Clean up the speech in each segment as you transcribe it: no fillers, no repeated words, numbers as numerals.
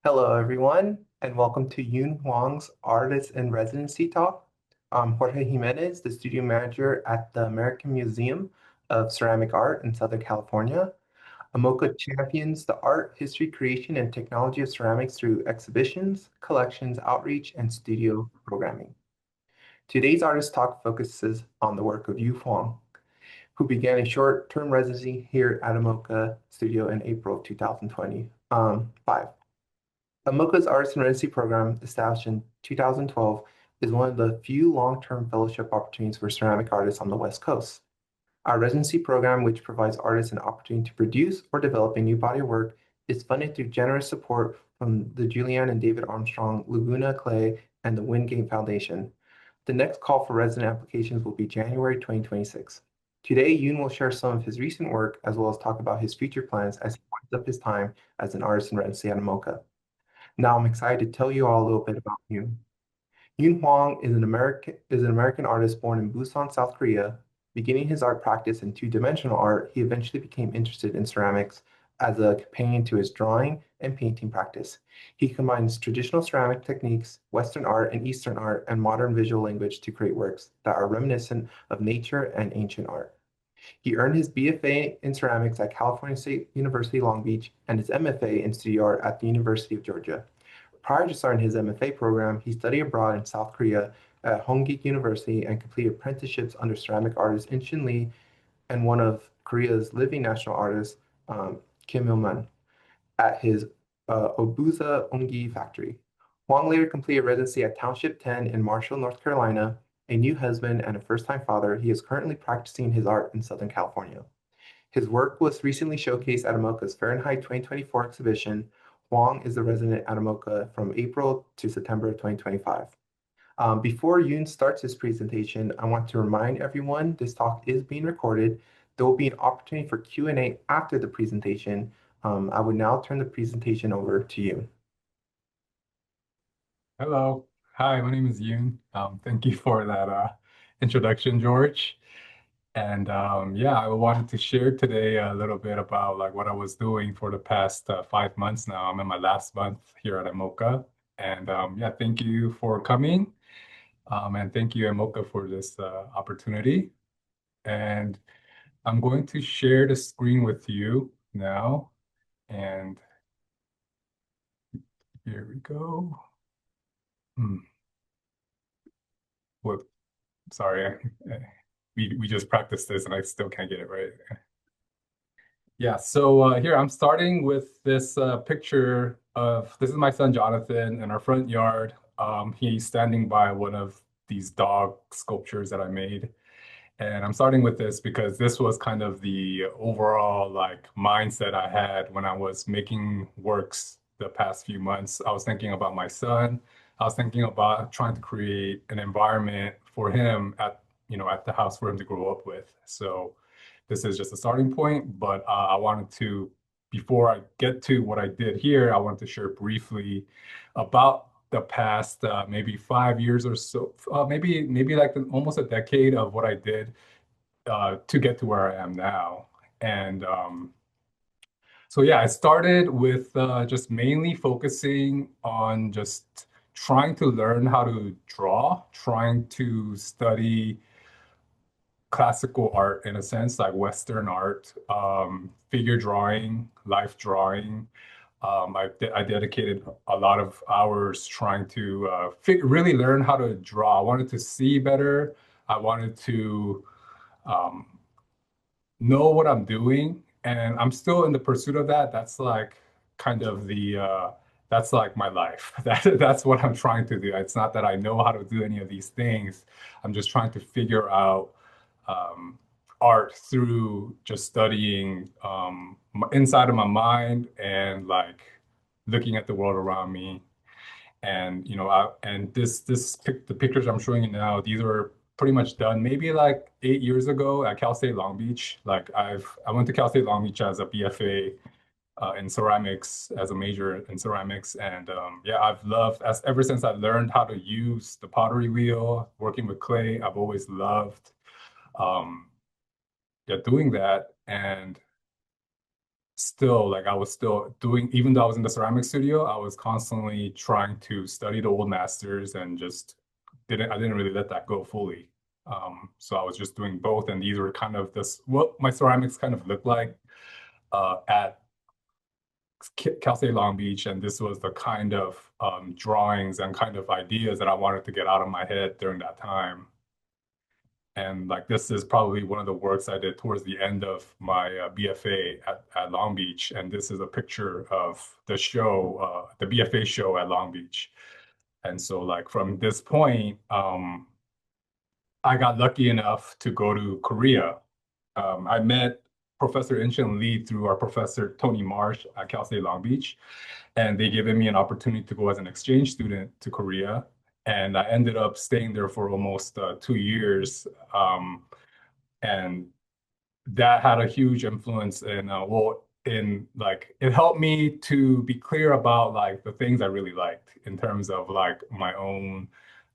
Hello, everyone, and welcome to Yoon Hwang's Artist in Residency Talk. I'm Jorge Jimenez, the studio manager at the American Museum of Ceramic Art in Southern California. AMOCA champions the art, history, creation, and technology of ceramics through exhibitions, collections, outreach, and studio programming. Today's Artist Talk focuses on the work of Yu Hwang, who began a short-term residency here at AMOCA Studio in April of 2025. AMOCA's Arts and Residency program, established in 2012, is one of the few long-term fellowship opportunities for ceramic artists on the West Coast. Our residency program, which provides artists an opportunity to produce or develop a new body of work, is funded through generous support from the Julianne and David Armstrong Laguna Clay and the Wingate Foundation. The next call for resident applications will be January 2026. Today, Yoon will share some of his recent work as well as talk about his future plans as he winds up his time as an artist in residency at AMOCA. Now I'm excited to tell you all a little bit about Yoon. Yoon Hwang is an American artist born in Busan, South Korea. Beginning his art practice in two-dimensional art, he eventually became interested in ceramics as a companion to his drawing and painting practice. He combines traditional ceramic techniques, Western art and Eastern art, and modern visual language to create works that are reminiscent of nature and ancient art. He earned his BFA in ceramics at California State University, Long Beach, and his MFA in studio art at the University of Georgia. Prior to starting his MFA program, he studied abroad in South Korea at Hongik University and completed apprenticeships under ceramic artist Inchin Lee and one of Korea's living national artists, Kim Il-man, at his Obuza Onggi Factory. Hwang later completed residency at Township 10 in Marshall, North Carolina. A new husband and a first-time father, he is currently practicing his art in Southern California. His work was recently showcased at AMOCA's Fahrenheit 2024 exhibition. Hwang is the resident at AMOCA from April to September of 2025. Before Yoon starts his presentation, I want to remind everyone this talk is being recorded. There will be an opportunity for Q&A after the presentation. I would now turn the presentation over to you. Hello. Hi, my name is Yoon. Thank you for that introduction, George. And yeah, I wanted to share today a little bit about like what I was doing for the past 5 months now. I'm in my last month here at AMOCA. And yeah, thank you for coming. And thank you, AMOCA, for this opportunity. And I'm going to share the screen with you now. And here we go. Hmm. Whoop, sorry. We just practiced this and I still can't get it right. Yeah, so here I'm starting with this picture of this is my son Jonathan in our front yard. He's standing by one of these dog sculptures that I made. And I'm starting with this because this was kind of the overall like mindset I had when I was making works the past few months. I was thinking about my son. I was thinking about trying to create an environment for him at the house for him to grow up with. So this is just a starting point, but I wanted to, before I get to what I did here, I wanted to share briefly about the past maybe 5 years or so, maybe like almost a decade of what I did to get to where I am now. And so yeah, I started with just mainly focusing on just trying to learn how to draw, trying to study classical art in a sense, like Western art, figure drawing, life drawing. I dedicated a lot of hours trying to really learn how to draw. I wanted to see better. I wanted to um, know what I'm doing, and I'm still in the pursuit of that. That's like kind of that's like my life. That's what I'm trying to do. It's not that I know how to do any of these things. I'm just trying to figure out um, art through just studying inside of my mind and like looking at the world around me. And the pictures I'm showing you now, these are pretty much done maybe like 8 years ago at Cal State Long Beach. Like I went to Cal State Long Beach as a BFA in ceramics, as a major in ceramics, and yeah, I've loved as ever since I learned how to use the pottery wheel, working with clay. I've always loved um, yeah, doing that. And still like I was still doing, even though I was in the ceramic studio, I was constantly trying to study the old masters and just I didn't really let that go fully. So I was just doing both, and these were kind of this what my ceramics kind of looked like at Cal State Long Beach, and this was the kind of drawings and kind of ideas that I wanted to get out of my head during that time. And like this is probably one of the works I did towards the end of my BFA at Long Beach. And this is a picture of the show, the BFA show at Long Beach. And so like from this point, I got lucky enough to go to Korea. I met Professor Inchin Lee through our professor Tony Marsh at Cal State Long Beach, and they given me an opportunity to go as an exchange student to Korea, and I ended up staying there for almost 2 years, and that had a huge influence in well, in like it helped me to be clear about like the things I really liked in terms of like my own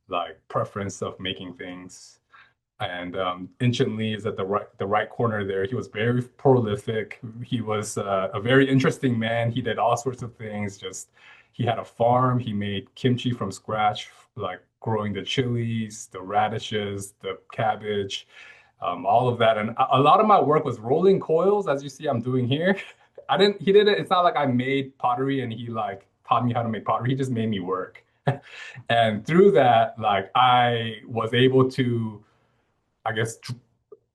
like preference of making things. And Inchin Lee is at the right corner there. He was very prolific. He was a very interesting man. He did all sorts of things. Just he had a farm. He made kimchi from scratch, like growing the chilies, the radishes, the cabbage, all of that. And a lot of my work was rolling coils, as you see I'm doing here. I didn't. He didn't. It's not like I made pottery and he like taught me how to make pottery. He just made me work. And through that, like I was able to I guess,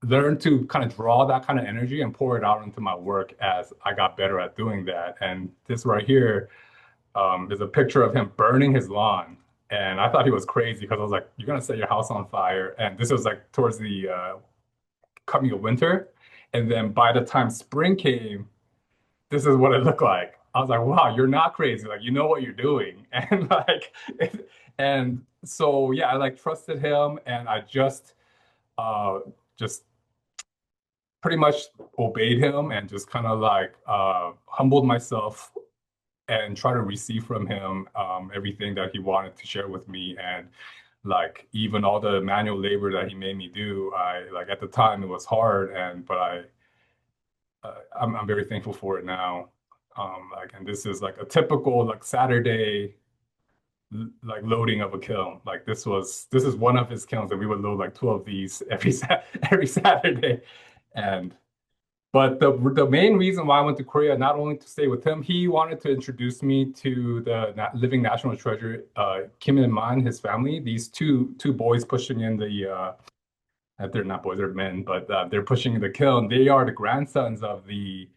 learn to kind of draw that kind of energy and pour it out into my work as I got better at doing that. And this right here is a picture of him burning his lawn. And I thought he was crazy because I was like, you're going to set your house on fire. And this was like towards the coming of winter. And then by the time spring came, this is what it looked like. I was like, wow, you're not crazy. Like, you know what you're doing. And like, and so, yeah, I like trusted him and I uh, just pretty much obeyed him and just kind of like humbled myself and try to receive from him everything that he wanted to share with me. And like even all the manual labor that he made me do, I like at the time it was hard, and but I'm very thankful for it now. Like, and this is like a typical like Saturday like loading of a kiln. Like this is one of his kilns, and we would load like 12 of these every Saturday. And but the main reason why I went to Korea, not only to stay with him, he wanted to introduce me to the living national treasure, Kim and Man, his family. These two boys pushing in the they're not boys, they're men, but they're pushing in the kiln. They are the grandsons of the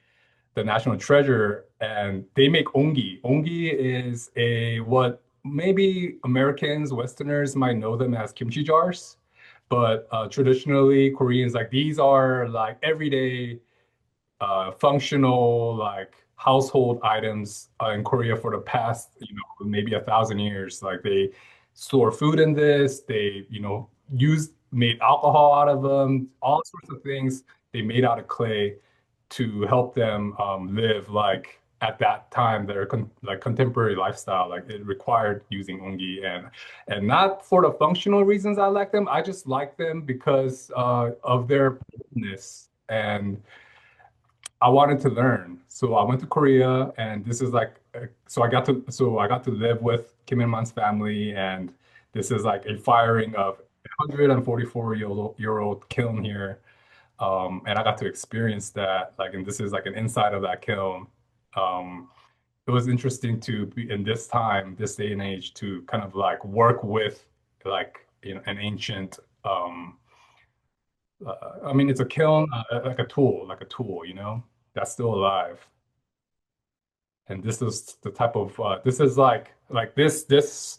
national treasure, and they make ongi. Ongi is a what maybe Americans, Westerners might know them as kimchi jars, but traditionally Koreans like these are like everyday functional like household items in Korea for the past, maybe 1,000 years. Like they store food in this, they, made alcohol out of them, all sorts of things they made out of clay to help them live like at that time their like contemporary lifestyle. Like it required using ongi, and not for the functional reasons I like them. I just like them because of their boldness, and I wanted to learn. So I went to Korea, and this is like so I got to live with Kim Il Man's family, and this is like a firing of 144-year-old kiln here. And I got to experience that, like, and this is like an inside of that kiln. Um, it was interesting to be in this time, this day and age, to kind of like work with like an ancient I mean, it's a kiln, like a tool, that's still alive. And this is the type of this is like this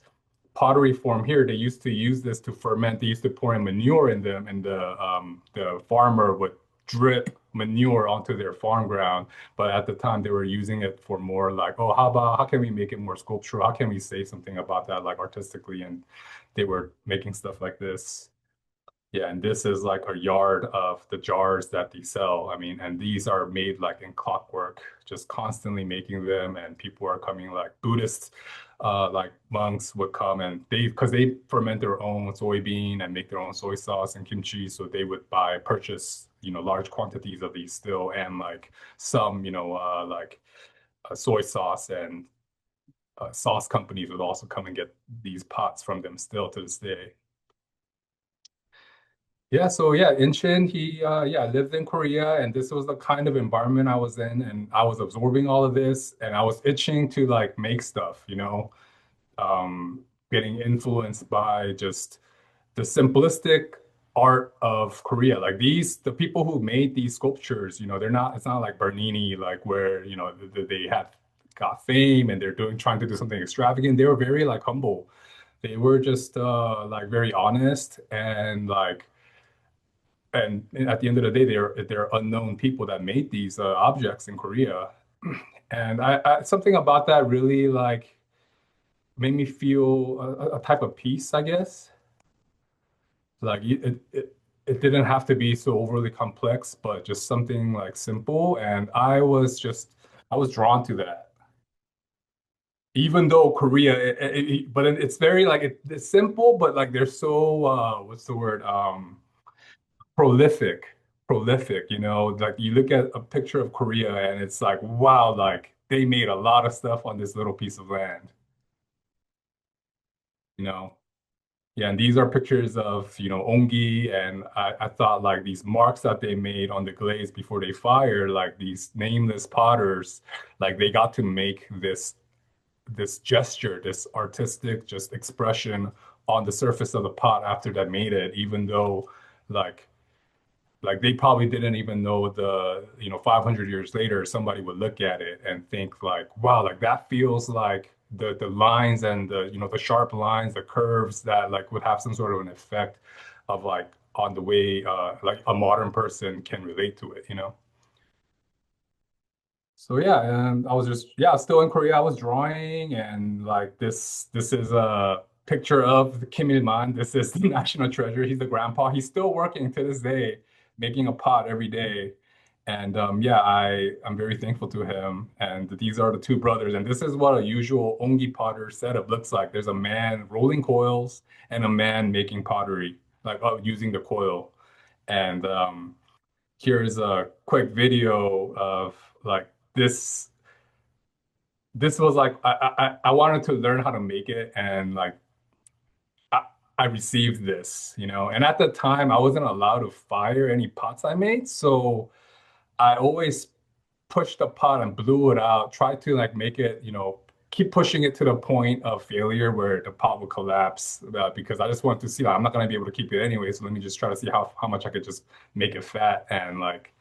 pottery form here. They used to use this to ferment. They used to pour in manure in them, and the farmer would drip manure onto their farm ground. But at the time, they were using it for more like, oh, how can we make it more sculptural? How can we say something about that like artistically? And they were making stuff like this. Yeah, and this is like a yard of the jars that they sell. I mean, and these are made like in clockwork, just constantly making them. And people are coming like Buddhists, like monks would come, and because they ferment their own soybean and make their own soy sauce and kimchi. So they would purchase, large quantities of these still, and like some, like soy sauce and sauce companies would also come and get these pots from them still to this day. Yeah, so yeah, Inchin, he lived in Korea, and this was the kind of environment I was in, and I was absorbing all of this, and I was itching to like make stuff, getting influenced by just the simplistic art of Korea. Like the people who made these sculptures, it's not like Bernini, like where, they had got fame and they're trying to do something extravagant. They were very like humble. They were just like very honest and at the end of the day, they're unknown people that made these objects in Korea. And something about that really like made me feel a type of peace, I guess. Like it didn't have to be so overly complex, but just something like simple. And I was drawn to that. Even though Korea, but it's very like it's simple, but like they're so what's the word? Prolific, prolific. Like you look at a picture of Korea and it's like wow, like they made a lot of stuff on this little piece of land. You know. Yeah, and these are pictures of, Onggi, and I thought like these marks that they made on the glaze before they fired, like these nameless potters, like they got to make this gesture, this artistic just expression on the surface of the pot after they made it, even though like like they probably didn't even know 500 years later somebody would look at it and think like wow, like that feels like the lines and the sharp lines, the curves that like would have some sort of an effect of like on the way like a modern person can relate to it. So yeah, and I was just still in Korea. I was drawing, and like this is a picture of Kim Il-man. This is the national treasure. He's the grandpa. He's still working to this day, making a pot every day. And I'm very thankful to him. And these are the two brothers. And this is what a usual Onggi potter setup looks like. There's a man rolling coils and a man making pottery, like using the coil. And here's a quick video of like this this was like I wanted to learn how to make it, and like I, I received this, and at the time I wasn't allowed to fire any pots I made, so I always pushed the pot and blew it out, tried to like make it, keep pushing it to the point of failure where the pot would collapse, because I just wanted to see like, I'm not going to be able to keep it anyway, so let me just try to see how much I could just make it fat. And like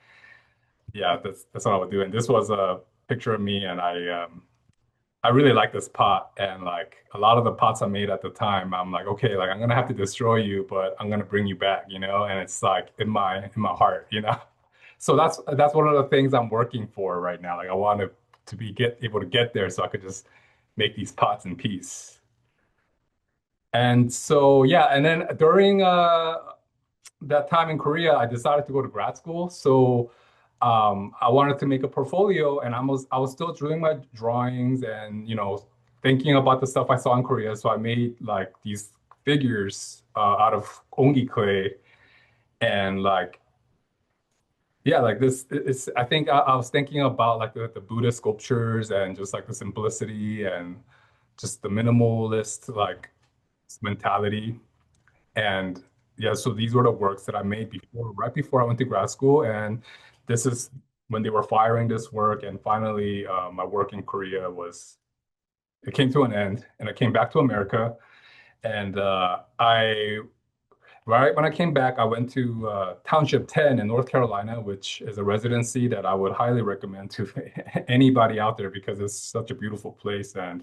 yeah, that's what I would do. And this was a picture of me, and I really like this pot. And like a lot of the pots I made at the time, I'm like, okay, like I'm gonna have to destroy you, but I'm gonna bring you back. And it's like in my heart. So that's one of the things I'm working for right now. Like I want to be get able to get there so I could just make these pots in peace. And so yeah, and then during that time in Korea, I decided to go to grad school. So I wanted to make a portfolio, and I was still doing my drawings and thinking about the stuff I saw in Korea. So I made like these figures out of ongi clay, and like yeah, like this. It's I think I was thinking about like the Buddha sculptures and just like the simplicity and just the minimalist like mentality. And yeah, so these were the works that I made right before I went to grad school. And this is when they were firing this work. And finally, my work in Korea it came to an end, and I came back to America. And right when I came back, I went to Township 10 in North Carolina, which is a residency that I would highly recommend to anybody out there because it's such a beautiful place. And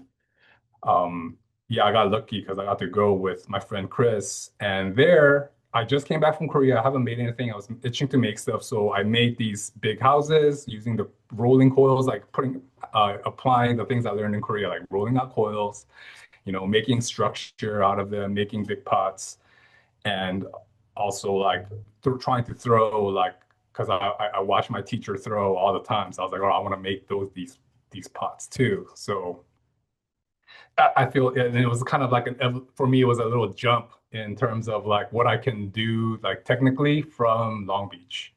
yeah, I got lucky because I got to go with my friend Chris. And there, I just came back from Korea. I haven't made anything. I was itching to make stuff. So I made these big houses using the rolling coils, like applying the things I learned in Korea, like rolling out coils, making structure out of them, making big pots, and also like trying to throw, like, because I watched my teacher throw all the time. So I was like, oh, I want to make these pots too. So I feel, and it was kind of like for me, it was a little jump in terms of like what I can do like technically from Long Beach.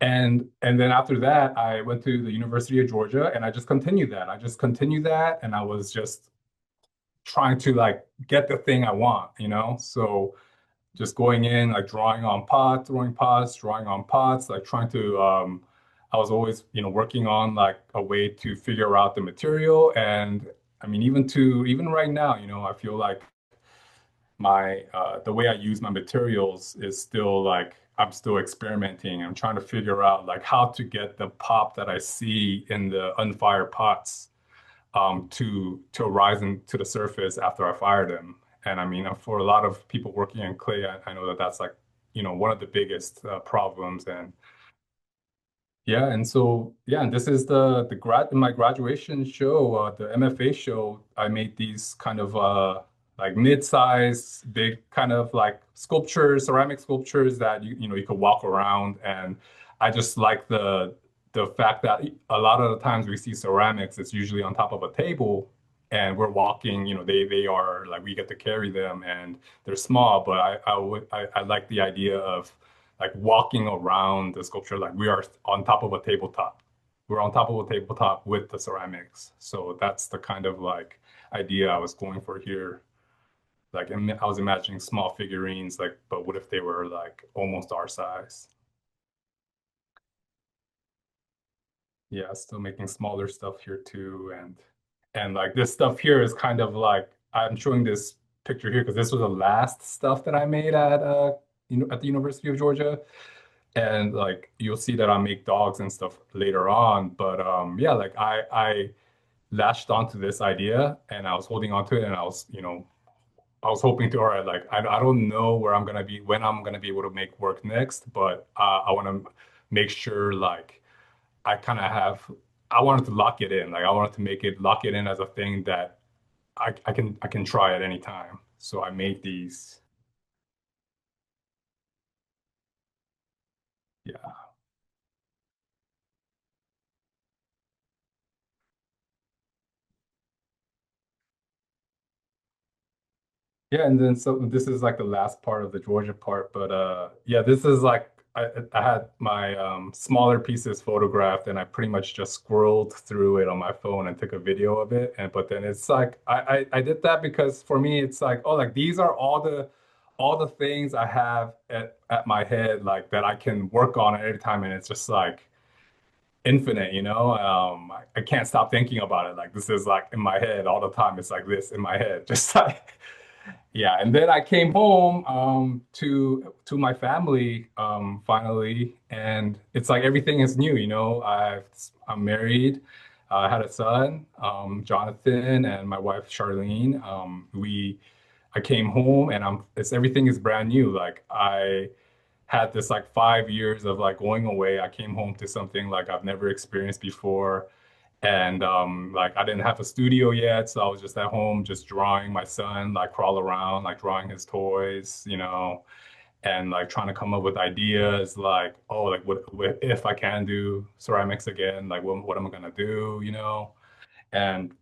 And then after that, I went to the University of Georgia and I just continued that. I just continued that and I was just trying to like get the thing I want, you know? So just going in, like drawing on pots, throwing pots, drawing on pots, like trying to I was always, working on like a way to figure out the material. And I mean, even right now, I feel like my the way I use my materials is still like I'm still experimenting. I'm trying to figure out like how to get the pop that I see in the unfired pots to rise into the surface after I fire them. And I mean, for a lot of people working in clay, I know that that's like, one of the biggest problems. And yeah, and so yeah, and this is the grad in my graduation show, the MFA show. I made these kind of like mid-size, big kind of like sculptures, ceramic sculptures that you could walk around, and I just like the fact that a lot of the times we see ceramics, it's usually on top of a table, and we're walking. They are like we get to carry them, and they're small, but I like the idea of like walking around the sculpture like we are on top of a tabletop. We're on top of a tabletop with the ceramics. So that's the kind of like idea I was going for here. Like I was imagining small figurines, like, but what if they were like almost our size? Yeah, still making smaller stuff here too. And like this stuff here is kind of like I'm showing this picture here because this was the last stuff that I made at at the University of Georgia. And like you'll see that I make dogs and stuff later on. But yeah, like I latched onto this idea and I was holding on to it and I was hoping to, all right, like I don't know where I'm gonna be when I'm gonna be able to make work next, but I want to make sure like I kind of have I wanted to lock it in. Like I wanted to make it lock it in as a thing that I can try at any time. So I made these. Yeah. Yeah, and then so this is like the last part of the Georgia part, but yeah, this is like I had my smaller pieces photographed and I pretty much just scrolled through it on my phone and took a video of it. And but then it's like I did that because for me it's like, oh, like these are all the things I have at my head like that I can work on at any time, and it's just like infinite, I can't stop thinking about it. Like this is like in my head all the time. It's like this in my head, just like yeah. And then I came home to my family finally, and it's like everything is new, I'm married. I had a son, Jonathan, and my wife Charlene. I came home and it's everything is brand new. Like I had this like 5 years of like going away. I came home to something like I've never experienced before. And like I didn't have a studio yet, so I was just at home just drawing my son, like crawl around, like drawing his toys, and like trying to come up with ideas like, oh, like what if I can do ceramics again? Like what am I gonna do, And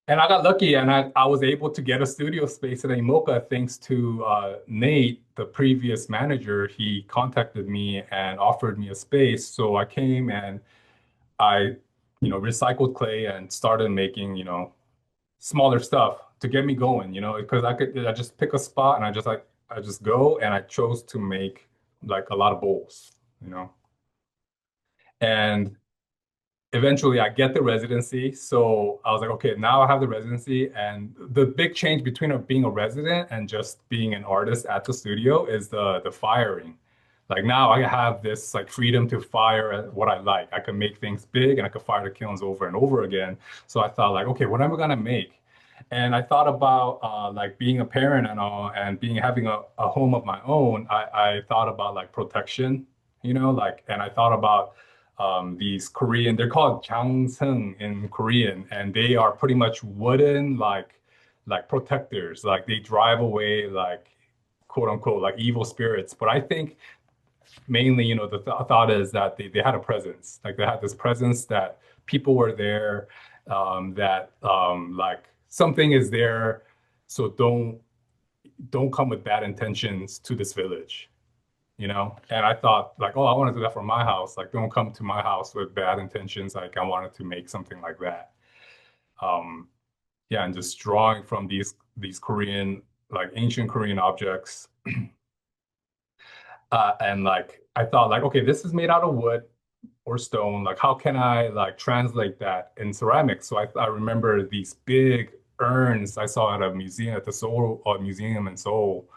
and I got lucky and I was able to get a studio space at AMOCA thanks to Nate, the previous manager. He contacted me and offered me a space. So I came and I, recycled clay and started making, smaller stuff to get me going, because I just pick a spot and I just go and I chose to make like a lot of bowls, And eventually I get the residency. So I was like, okay, now I have the residency. And the big change between being a resident and just being an artist at the studio is the firing. Like now I have this like freedom to fire at what I like. I can make things big and I can fire the kilns over and over again. So I thought like, okay, what am I gonna make? And I thought about like being a parent and all and being having a home of my own. I thought about like protection, like and I thought about these Korean, they're called 장승 in Korean, and they are pretty much wooden like protectors. Like they drive away like quote unquote like evil spirits. But I think mainly, the thought is that they had a presence. Like they had this presence that people were there, that like something is there, so don't come with bad intentions to this village. you know? And I thought like, oh, I want to do that for my house. Like, don't come to my house with bad intentions. Like, I wanted to make something like that. Um, yeah, and just drawing from these Korean, like ancient Korean objects. And like I thought like, okay, this is made out of wood or stone. Like, how can I like translate that in ceramics? So I remember these big urns I saw at a museum at the Seoul Museum in Seoul.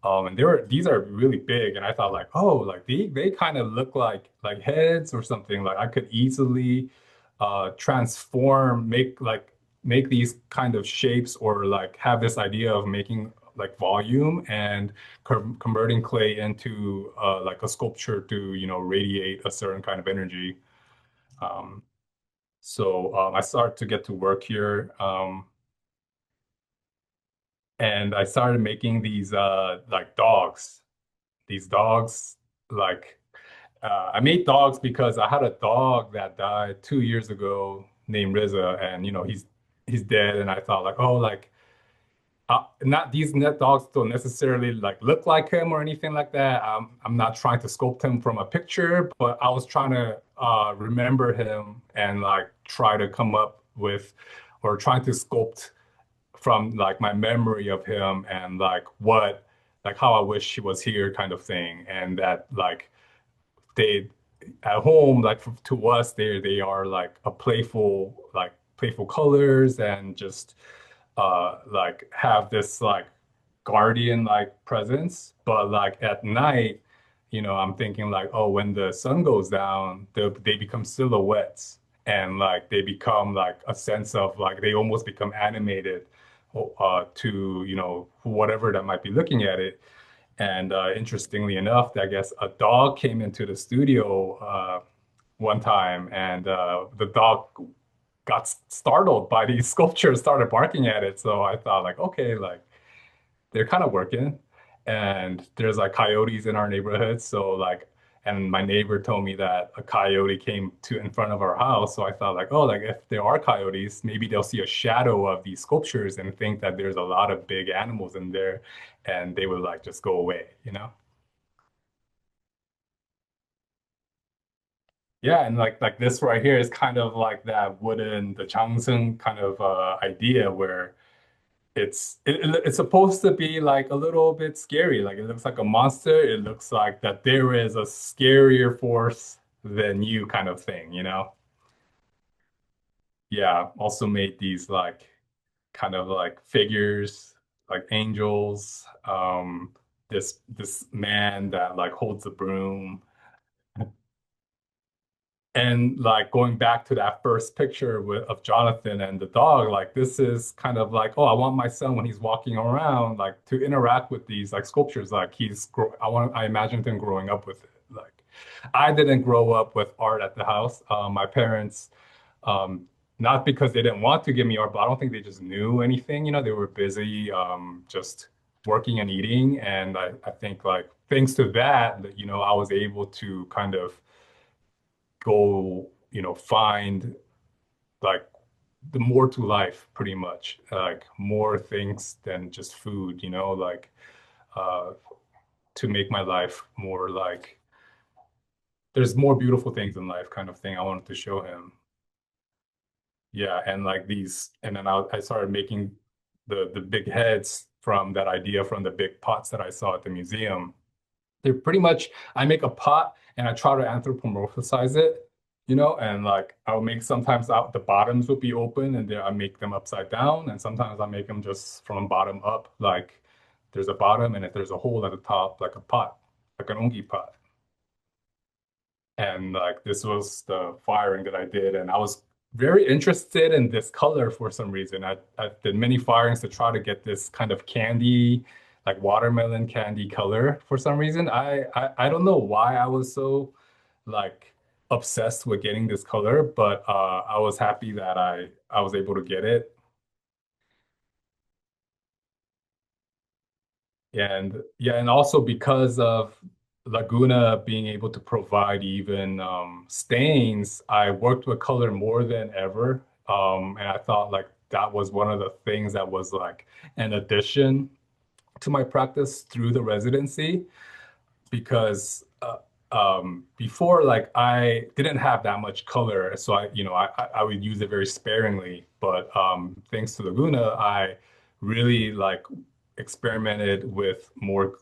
And these are really big, and I thought like, oh, like they kind of look like heads or something. Like I could easily transform, make these kind of shapes, or like have this idea of making like volume and converting clay into like a sculpture to, you know, radiate a certain kind of energy. Um, so I started to get to work here. And I started making these like dogs. These dogs, like I made dogs because I had a dog that died 2 years ago named Riza, and you know he's dead. And I thought like, oh, like not these net dogs don't necessarily like look like him or anything like that. I'm not trying to sculpt him from a picture, but I was trying to remember him and like try to come up with or trying to sculpt from like my memory of him and like how I wish he was here kind of thing. And that like they at home, like to us, they are like a playful colors and just like have this like guardian like presence. But like at night, you know, I'm thinking like, oh, when the sun goes down, they become silhouettes, and like they become like a sense of like they almost become animated to, you know, whatever that might be looking at it. And interestingly enough, I guess a dog came into the studio one time, and the dog got startled by these sculptures, started barking at it. So I thought like, okay, like they're kind of working. And there's like coyotes in our neighborhood. So like, and my neighbor told me that a coyote came to in front of our house. So I thought like, oh, like if there are coyotes, maybe they'll see a shadow of these sculptures and think that there's a lot of big animals in there, and they would like just go away, you know? Yeah, and like this right here is kind of like that wooden, the Changsung kind of idea where it's supposed to be like a little bit scary. Like it looks like a monster. It looks like that there is a scarier force than you kind of thing, you know? Yeah, also made these like kind of like figures, like angels, this man that like holds a broom. And like going back to that first picture of Jonathan and the dog, like this is kind of like, oh, I want my son when he's walking around, like to interact with these like sculptures. Like I imagined him growing up with it. Like I didn't grow up with art at the house. My parents, um, not because they didn't want to give me art, but I don't think they just knew anything. You know, they were busy, just working and eating. And I think like thanks to that, you know, I was able to kind of go, you know, find like the more to life pretty much, like more things than just food, you know, like uh to make my life more like there's more beautiful things in life kind of thing I wanted to show him. Yeah, and like these, and then I started making the big heads from that idea from the big pots that I saw at the museum. They're pretty much, I make a pot and I try to anthropomorphize it, you know, and like I'll make sometimes out the bottoms would be open and then I make them upside down, and sometimes I make them just from bottom up, like there's a bottom and if there's a hole at the top, like a pot, like an ongi pot. And like this was the firing that I did, and I was very interested in this color for some reason. I did many firings to try to get this kind of candy, like watermelon candy color for some reason. I don't know why I was so like obsessed with getting this color, but I was happy that I was able to get it. And yeah, and also because of Laguna being able to provide even stains, I worked with color more than ever. And I thought like that was one of the things that was like an addition to my practice through the residency. because before, like, I didn't have that much color, so I would use it very sparingly. But thanks to Laguna, I really like experimented with more,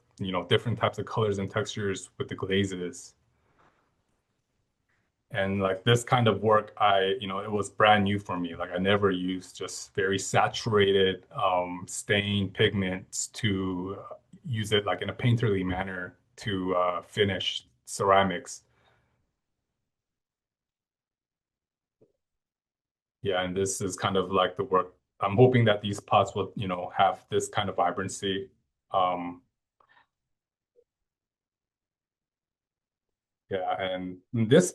different types of colors and textures with the glazes. And like this kind of work, it was brand new for me. Like I never used just very saturated stain pigments to use it like in a painterly manner to finish ceramics. Yeah, and this is kind of like the work. I'm hoping that these pots will, have this kind of vibrancy. Um, Yeah, and this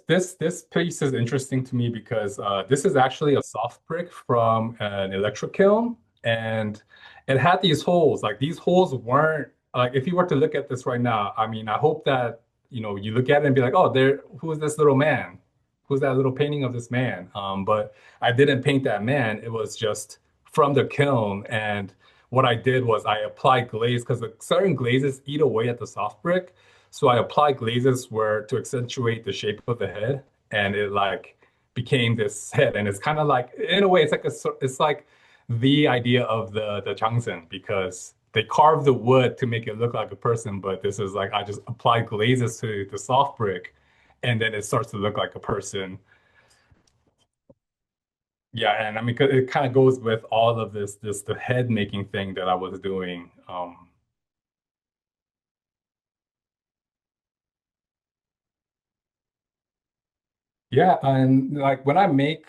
piece is interesting to me because this is actually a soft brick from an electric kiln, and it had these holes. Like these holes weren't like if you were to look at this right now, I mean, I hope that you look at it and be like, oh, who is this little man? Who's that little painting of this man? But I didn't paint that man. It was just from the kiln, and what I did was I applied glaze because the certain glazes eat away at the soft brick. So I applied glazes where to accentuate the shape of the head, and it like became this head. And it's kind of like, in a way, it's like the idea of the Changsen because they carved the wood to make it look like a person, but this is like I just applied glazes to the soft brick, and then it starts to look like a person. Yeah, and I mean, 'cause it kind of goes with all of this the head making thing that I was doing. Yeah, and like when I make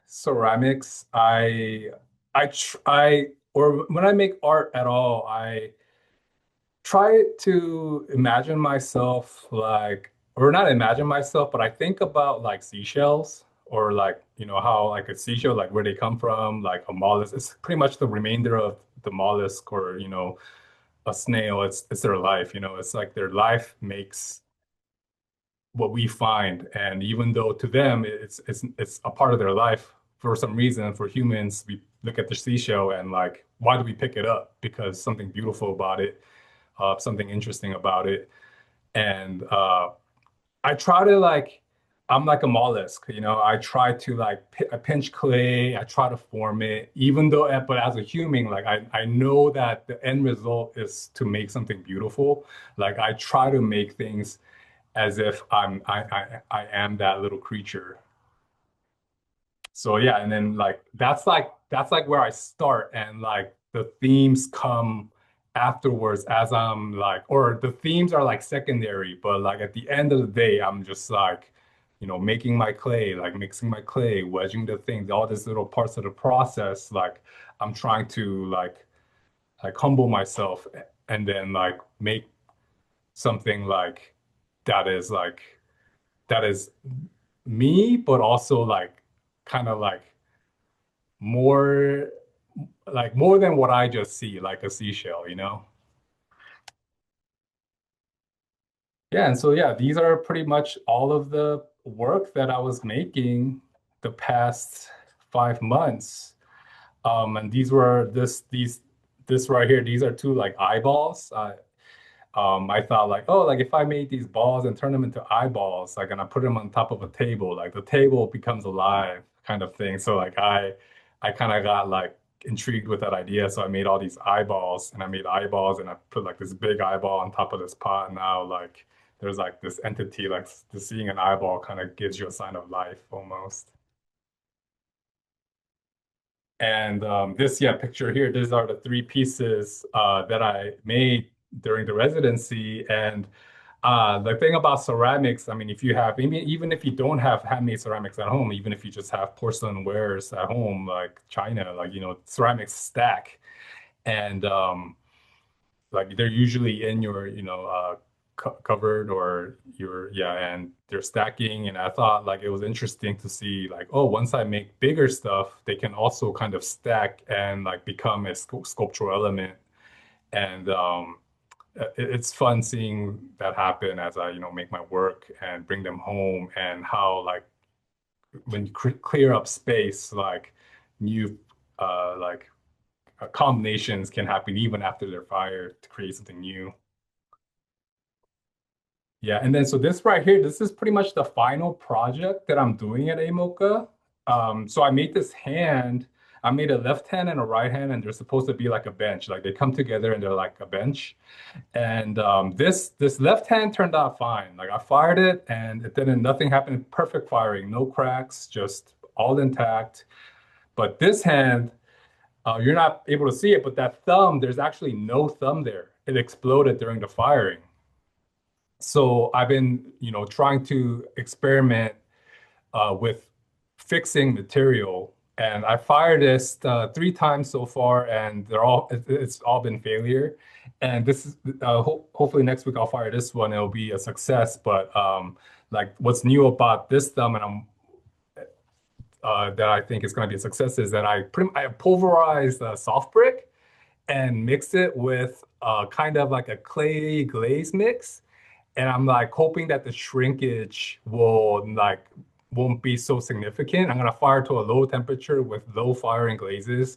ceramics, or when I make art at all, I try to imagine myself like, or not imagine myself, but I think about like seashells or like, how like a seashell, like where they come from, like a mollusk. It's pretty much the remainder of the mollusk or, a snail. It's their life, it's like their life makes what we find. And even though to them it's a part of their life, for some reason, for humans, we look at the seashell and like, why do we pick it up? Because something beautiful about it, something interesting about it. And I try to like, I'm like a mollusk, I try to like I pinch clay, I try to form it, even though, but as a human, like I know that the end result is to make something beautiful. Like I try to make things as if I am that little creature. So yeah, and then like that's like where I start, and like the themes come afterwards as I'm like, or the themes are like secondary, but like at the end of the day, I'm just like, making my clay, like mixing my clay, wedging the things, all these little parts of the process. Like I'm trying to like humble myself and then like make something like that is like that is me, but also like kind of like more more than what I just see, like a seashell. Yeah, and so yeah, these are pretty much all of the work that I was making the past 5 months. And these were this right here, these are two like eyeballs. I thought like, oh, like if I made these balls and turn them into eyeballs, like, and I put them on top of a table, like the table becomes alive kind of thing. So like I kind of got like intrigued with that idea. So I made all these eyeballs and I made eyeballs and I put like this big eyeball on top of this pot. And now like there's like this entity, like the seeing an eyeball kind of gives you a sign of life almost. And this, yeah, picture here, these are the three pieces that I made during the residency. And the thing about ceramics, I mean, if you have, even if you don't have handmade ceramics at home, even if you just have porcelain wares at home, like China, like, ceramics stack. And like they're usually in your, cupboard or yeah, and they're stacking. And I thought like it was interesting to see like, oh, once I make bigger stuff, they can also kind of stack and like become a sculptural element. And it's fun seeing that happen as I, make my work and bring them home, and how like when you clear up space, like new like combinations can happen even after they're fired to create something new. Yeah, and then so this right here, this is pretty much the final project that I'm doing at AMOCA. So I made this hand. I made a left hand and a right hand, and they're supposed to be like a bench. Like they come together and they're like a bench. And this left hand turned out fine. Like I fired it, and it didn't. Nothing happened. Perfect firing, no cracks, just all intact. But this hand, you're not able to see it, but that thumb, there's actually no thumb there. It exploded during the firing. So I've been, trying to experiment with fixing material, and I fired this 3 times so far, and it's all been failure. And this is hopefully next week I'll fire this one. It'll be a success. But like what's new about this thumb, and that I think is going to be a success is that I pulverized soft brick and mixed it with kind of like a clay glaze mix. And I'm like hoping that the shrinkage won't be so significant. I'm gonna fire to a low temperature with low firing glazes,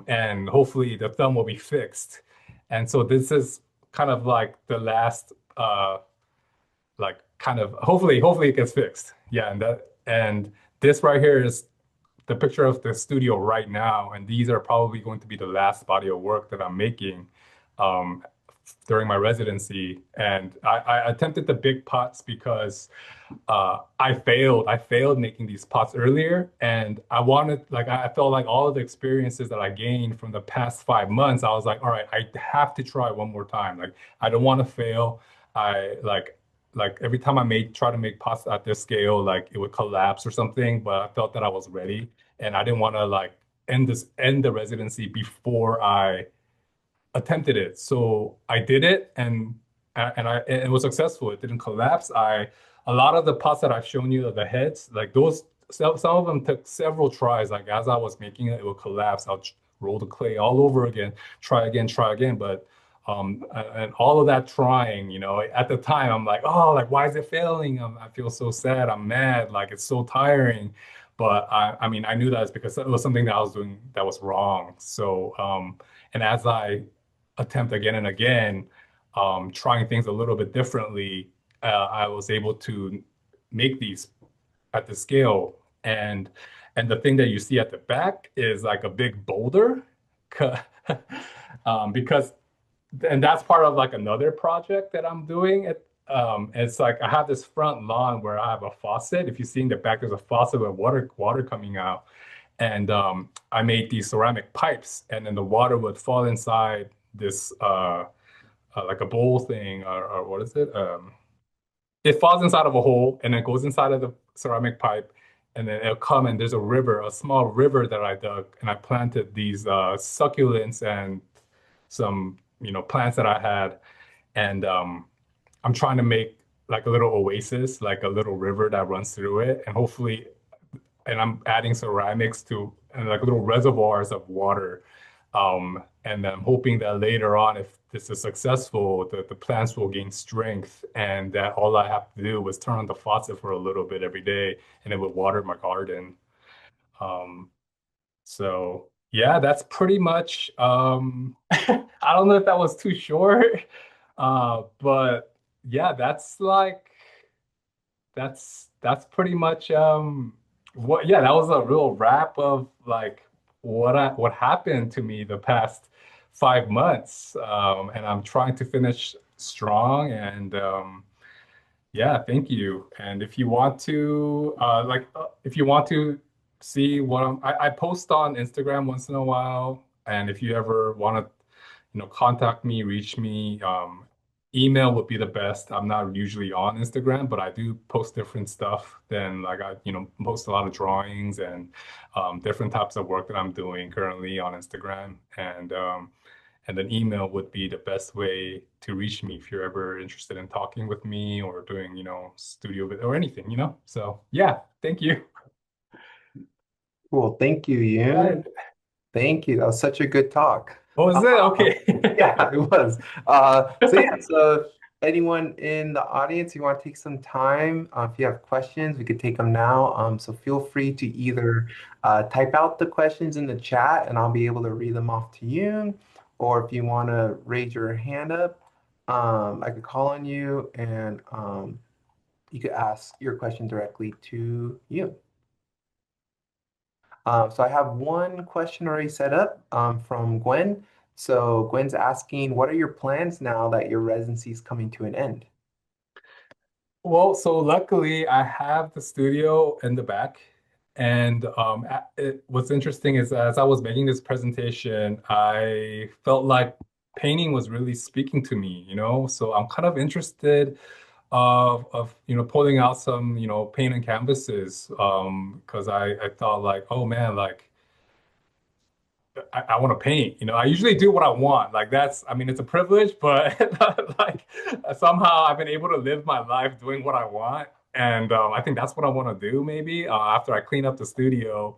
and hopefully the thumb will be fixed. And so this is kind of like the last, like kind of hopefully it gets fixed. Yeah, and this right here is the picture of the studio right now, and these are probably going to be the last body of work that I'm making um, during my residency. And I attempted the big pots because I failed. I failed making these pots earlier, and I felt like all of the experiences that I gained from the past 5 months, I was like, all right, I have to try one more time. Like I don't want to fail. I like every time try to make pots at this scale, like it would collapse or something, but I felt that I was ready, and I didn't want to like end the residency before I attempted it. So I did it, and it was successful. It didn't collapse. A lot of the pots that I've shown you, the heads, like those, some of them took several tries. Like as I was making it, it would collapse. I'll roll the clay all over again, try again, try again. But and all of that trying, at the time, I'm like, oh, like why is it failing? I feel so sad. I'm mad. Like it's so tiring. But I mean, I knew that it's because it was something that I was doing that was wrong. So, and as I attempt again and again, trying things a little bit differently, I was able to make these at the scale. And the thing that you see at the back is like a big boulder, because and that's part of like another project that I'm doing. It's like I have this front lawn where I have a faucet. If you see in the back, there's a faucet with water coming out. And I made these ceramic pipes, and then the water would fall inside this like a bowl thing, or what is it? It falls inside of a hole and it goes inside of the ceramic pipe, and then it'll come and there's a river, a small river that I dug, and I planted these succulents and some plants that I had, and I'm trying to make like a little oasis, like a little river that runs through it, and hopefully, and I'm adding ceramics to and like little reservoirs of water. And I'm hoping that later on, if this is successful, the plants will gain strength, and that all I have to do was turn on the faucet for a little bit every day, and it would water my garden. Um, so yeah, that's pretty much. I don't know if that was too short, but yeah, that's pretty much what yeah, that was a real wrap of like what happened to me the past 5 months. And I'm trying to finish strong, and yeah, thank you. And if you want to if you want to see what I post on Instagram once in a while, and if you ever want to contact me, reach me. Email would be the best. I'm not usually on Instagram, but I do post different stuff. Then like I, post a lot of drawings and different types of work that I'm doing currently on Instagram. And then email would be the best way to reach me if you're ever interested in talking with me or doing, studio or anything. So yeah, thank you. Cool. Thank you, Yoon. Thank you. That was such a good talk. What was it? Okay. Yeah, it was. So anyone in the audience, you want to take some time, if you have questions, we could take them now. So feel free to either type out the questions in the chat and I'll be able to read them off to you, or if you want to raise your hand up, I could call on you and you could ask your question directly to you. So I have one question already set up from Gwen. So Gwen's asking, what are your plans now that your residency is coming to an end? Well, so luckily I have the studio in the back. And what's interesting is as I was making this presentation, I felt like painting was really speaking to me, So I'm kind of interested of pulling out some, paint and canvases because I thought like, oh man, like I want to paint. I usually do what I want. Like I mean, it's a privilege, but like somehow I've been able to live my life doing what I want. And I think that's what I want to do maybe after I clean up the studio,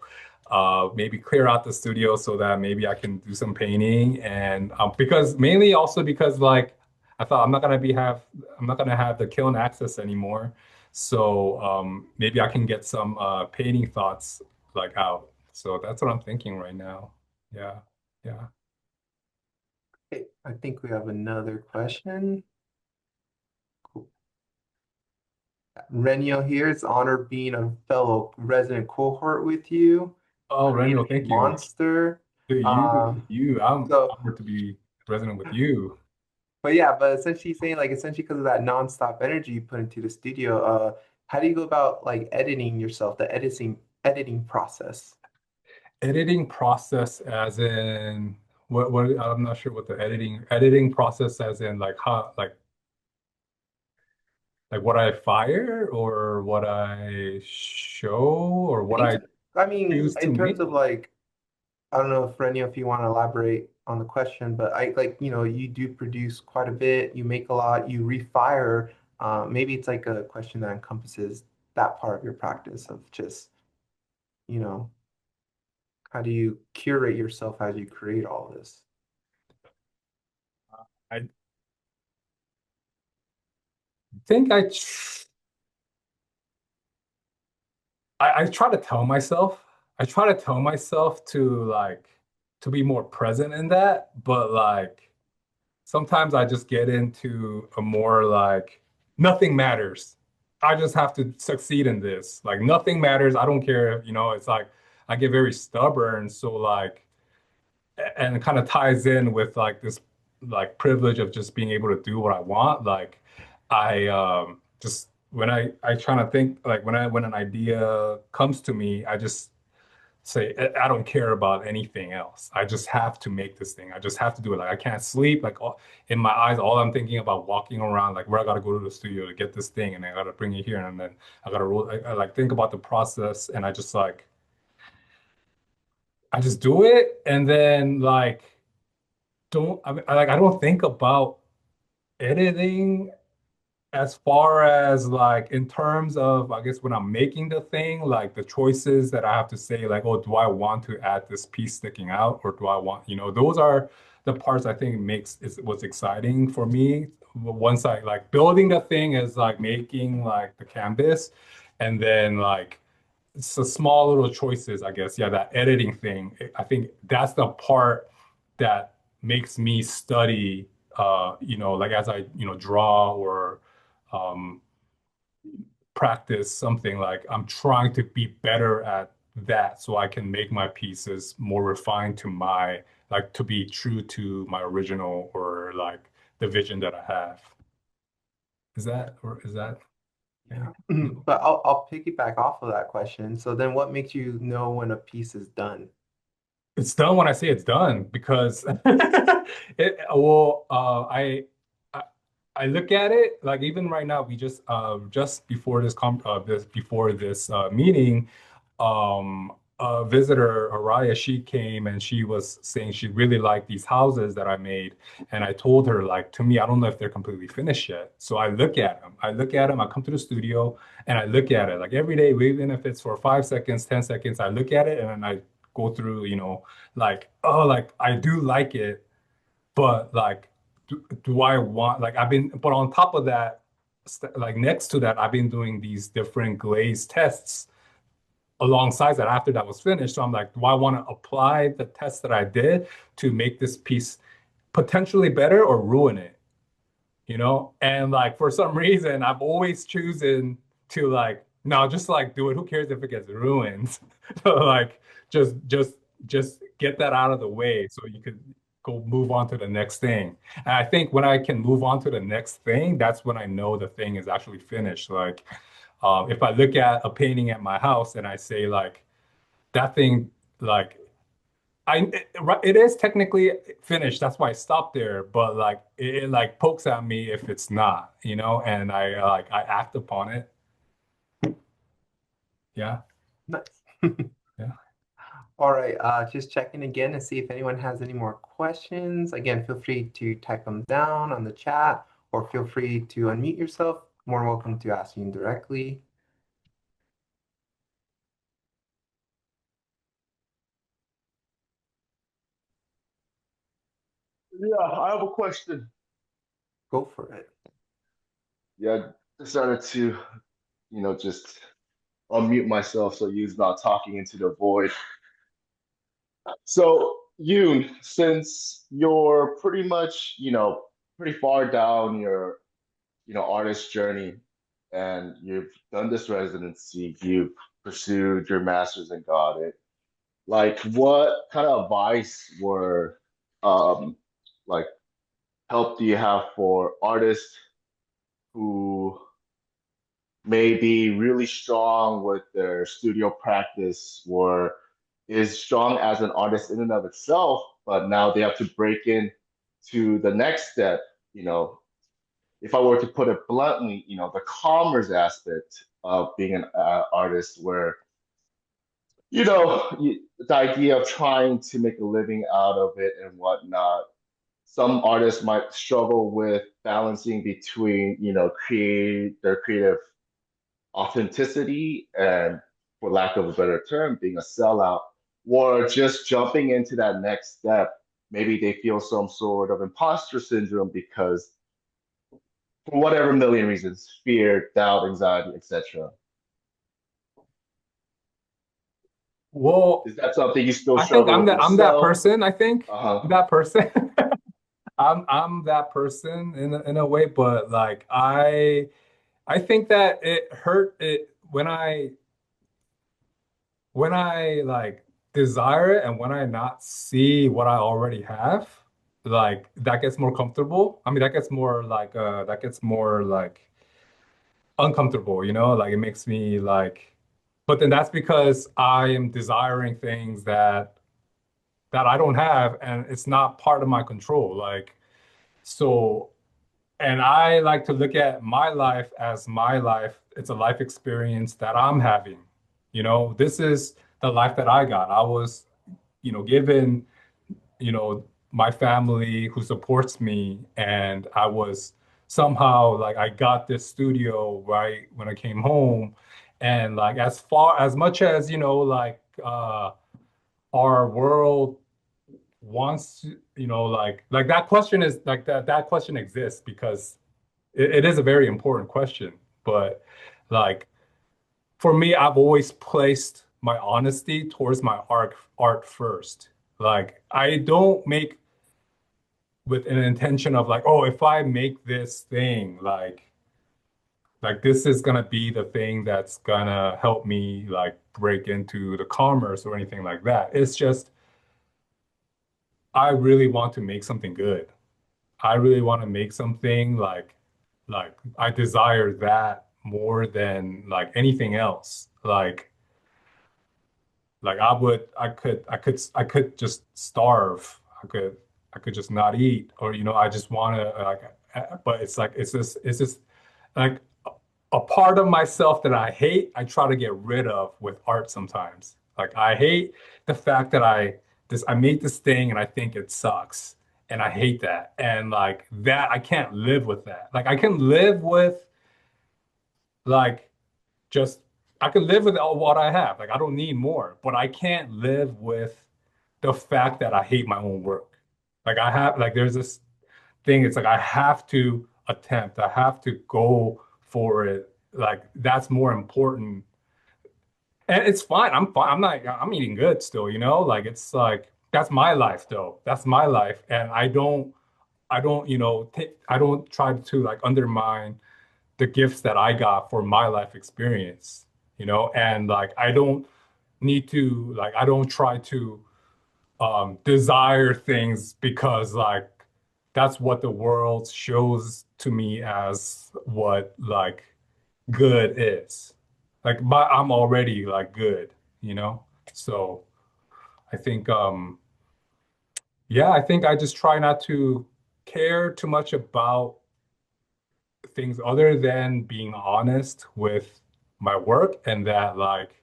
maybe clear out the studio so that maybe I can do some painting. And because mainly also because like I thought I'm not gonna have the kiln access anymore. So maybe I can get some painting thoughts like out. So that's what I'm thinking right now. Yeah, yeah. Okay, I think we have another question. Cool. Renio here. It's an honor being a fellow resident cohort with you. Oh, Reniel, Community thank you. monster. Dude, Um, I'm so, honored to be resident with you. but yeah, but essentially saying like essentially because of that nonstop energy you put into the studio, how do you go about like editing yourself, the editing process? Editing process as in what I'm not sure what the editing process as in like how like what I fire or what I show or what Any, I I mean, choose to in terms make. of like, I don't know if Renio, if you want to elaborate on the question, but I like, you do produce quite a bit, you make a lot, you refire. Maybe it's like a question that encompasses that part of your practice of just, you know, how do you curate yourself as you create all this? I think I try to tell myself, I try to tell myself to like to be more present in that, but like sometimes I just get into a more like nothing matters. I just have to succeed in this. Like nothing matters. I don't care, it's like I get very stubborn. So like and it kind of ties in with like this like privilege of just being able to do what I want. Like I just when I try to think like when an idea comes to me, I just say I don't care about anything else. I just have to make this thing. I just have to do it. Like I can't sleep. Like in my eyes, all I'm thinking about walking around, like where I gotta go to the studio to get this thing, and I gotta bring it here, and then I gotta roll. I like think about the process, and I just do it, and then like don't I mean, I don't think about editing as far as like in terms of I guess when I'm making the thing, like the choices that I have to say, like, oh, do I want to add this piece sticking out or do I want, those are the parts I think makes is what's exciting for me. Once I like building the thing is like making like the canvas and then like it's a small little choices, I guess. Yeah, that editing thing. I think that's the part that makes me study like as I, draw or um, practice something like I'm trying to be better at that so I can make my pieces more refined to my like to be true to my original or like the vision that I have. Is that yeah. Yeah. But I'll piggyback off of that question. So then what makes you know when a piece is done? It's done when I say it's done because I I look at it like even right now we just before this meeting a visitor Araya she came and she was saying she really liked these houses that I made and I told her like to me I don't know if they're completely finished yet so I come to the studio and I look at it like every day even if it's for 5 seconds 10 seconds I look at it and then I go through like oh like I do like it but like do I want like but on top of that like next to that I've been doing these different glaze tests alongside that after that was finished so I'm like do I want to apply the test that I did to make this piece potentially better or ruin it And like for some reason, I've always chosen to like, no, just like do it. Who cares if it gets ruined? So like just just get that out of the way so you could go move on to the next thing. And I think when I can move on to the next thing, that's when I know the thing is actually finished. Like if I look at a painting at my house and I say like that thing, like it is technically finished. That's why I stopped there. But like it like pokes at me if it's not, and I act upon it. Yeah. Nice. Yeah. All right, just checking again to see if anyone has any more questions. Again, feel free to type them down on the chat or feel free to unmute yourself. More welcome to ask you directly. Yeah, I have a question. Go for it. Yeah, decided to, just unmute myself so you's not talking into the void. So, Yoon, since you're pretty much, pretty far down your, artist journey and you've done this residency, you've pursued your master's and got it, like what kind of advice were like help do you have for artists who may be really strong with their studio practice or is strong as an artist in and of itself, but now they have to break in to the next step. You know, if I were to put it bluntly, the commerce aspect of being an artist, where the idea of trying to make a living out of it and whatnot. Some artists might struggle with balancing between, create their creative authenticity and, for lack of a better term, being a sellout, or just jumping into that next step. Maybe they feel some sort of imposter syndrome because, for whatever million reasons, fear, doubt, anxiety, etc. Well, Is that something you still I think struggle with I'm that yourself? person. I think Uh-huh. I'm that person. I'm that person in a way, but like I think that it hurt it when I like desire it and when I not see what I already have, like that gets more comfortable. I mean, that gets more like uncomfortable, like it makes me like, but then that's because I am desiring things that I don't have and it's not part of my control. Like, so, and I like to look at my life as my life. It's a life experience that I'm having. This is the life that I got. I was, given, my family who supports me, and I was somehow like I got this studio right when I came home. And like as much as, our world wants to, like that question is like that question exists because it is a very important question. But like for me, I've always placed my honesty towards my art first. Like I don't make with an intention of like, oh, if I make this thing, like this is gonna be the thing that's gonna help me like break into the commerce or anything like that. It's just I really want to make something good. I really want to make something like I desire that more than like anything else. Like I could just starve. I could just not eat, or I just want to like. But it's like it's just like a part of myself that I hate. I try to get rid of with art sometimes. Like I hate the fact that I made this thing and I think it sucks, and I hate that, and like that I can't live with that. Like I can live with like just I can live with all what I have. Like I don't need more, but I can't live with the fact that I hate my own work. Like I have like there's this thing, it's like I have to attempt, I have to go for it. Like that's more important. And it's fine. I'm fine. I'm eating good still, Like it's like that's my life though. That's my life. And I don't I don't, I don't try to like undermine the gifts that I got for my life experience, and like I don't need to like I don't try to desire things because like that's what the world shows to me as what like good is. Like I'm already like good, you know? So I think yeah, I think I just try not to care too much about things other than being honest with my work and that like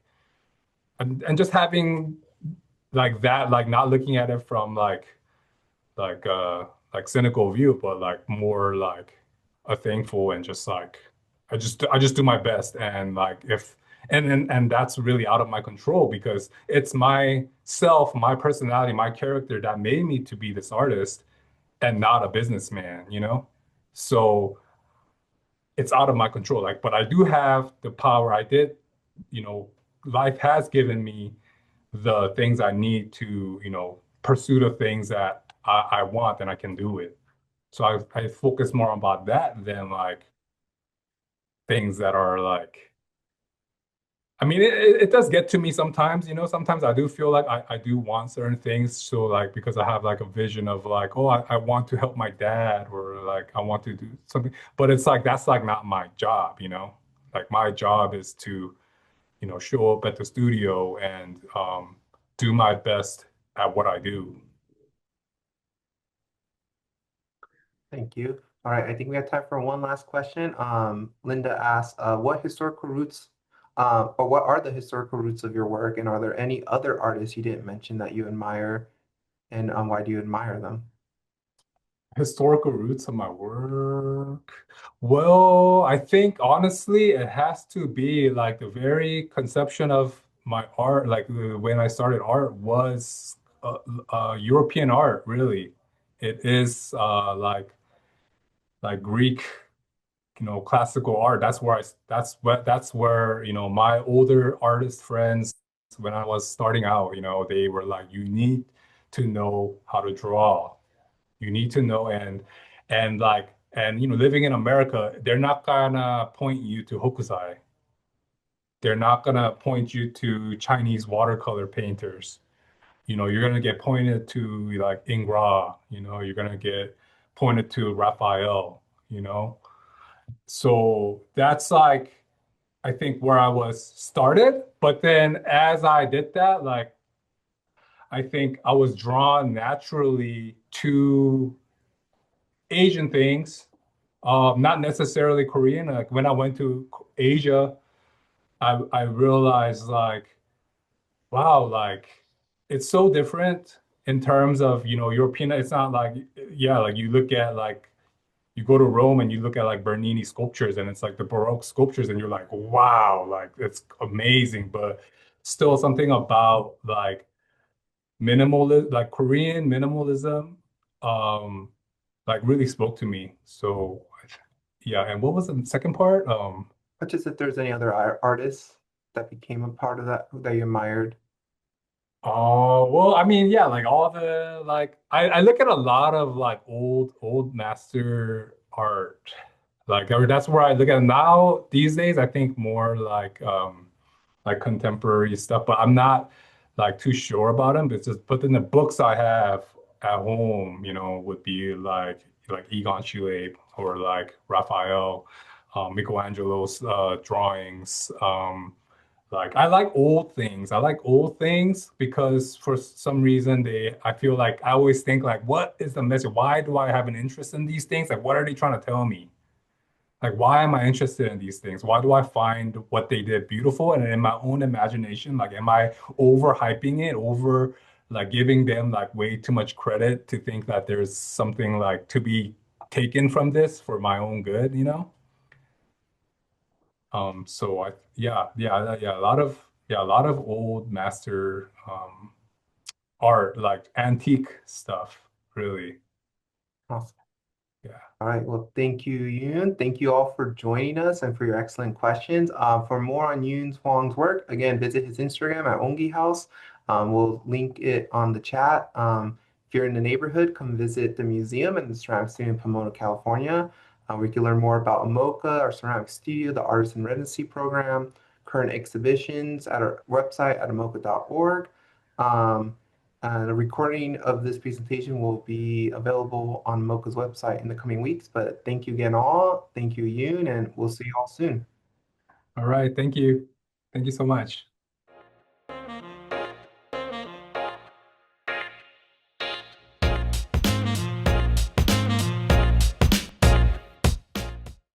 and just having like that like not looking at it from like like cynical view, but like more like a thankful and just like I just do my best and like if and that's really out of my control because it's myself, my personality, my character that made me to be this artist and not a businessman, you know? So it's out of my control. Like, but I do have the power. I did, you know, life has given me the things I need to, pursue the things that I want and I can do it. So I focus more about that than like things that are like, I mean, it does get to me sometimes, sometimes I do feel like I do want certain things. So like, because I have like a vision of like, oh, I want to help my dad or like, I want to do something, but it's like, that's like not my job, like my job is to, show up at the studio and do my best at what I do. Thank you. All right, I think we have time for one last question. Linda asked, what historical roots, or what are the historical roots of your work, and are there any other artists you didn't mention that you admire, and why do you admire them? Historical roots of my work. Well, I think honestly, it has to be like the very conception of my art, like when I started art was European art, really. It is like Greek, classical art. That's where, my older artist friends, when I was starting out, they were like, you need to know how to draw. You need to know and like and living in America, they're not gonna point you to hokusai. They're not gonna point you to Chinese watercolor painters. You're gonna get pointed to like Ingres, you're gonna get pointed to Raphael, you know. So that's like I think where I was started. But then as I did that, like I think I was drawn naturally to Asian things, not necessarily Korean. Like when I went to Asia, I realized like, wow, like it's so different in terms of, European. It's not like, yeah, like you look at like you go to Rome and you look at like Bernini sculptures and it's like the Baroque sculptures and you're like, wow, like it's amazing. But still something about like minimalism, like Korean minimalism, um, like really spoke to me. So yeah, and what was the second part? But just if there's any other artists that became a part of that you admired. Oh, well, I mean, yeah, like all the like I look at a lot of like old master art. Like or that's where I look at it now these days. I think more like contemporary stuff, but I'm not like too sure about them. But then the books I have at home, would be like Egon Schiele or like Raphael, Michelangelo's drawings. Like I like old things. I like old things because for some reason I feel like I always think like, what is the message? Why do I have an interest in these things? Like, what are they trying to tell me? Like, why am I interested in these things? Why do I find what they did beautiful? And in my own imagination, like, am I overhyping it, over like giving them like way too much credit to think that there's something like to be taken from this for my own good, so yeah, a lot of old master art, like antique stuff, really. Awesome. Yeah. All right. Well, thank you, Yoon. Thank you all for joining us and for your excellent questions. For more on Yoon Hwang's work, again, visit his Instagram at Onggi House. We'll link it on the chat. If you're in the neighborhood, come visit the museum and the Ceramic Studio in Pomona, California, where you can learn more about AMOCA, our ceramic studio, the Artist in Residency program, current exhibitions at our website at amoca.org. The recording of this presentation will be available on AMOCA's website in the coming weeks. But thank you again all. Thank you, Yoon, and we'll see you all soon. All right, thank you. Thank you so much.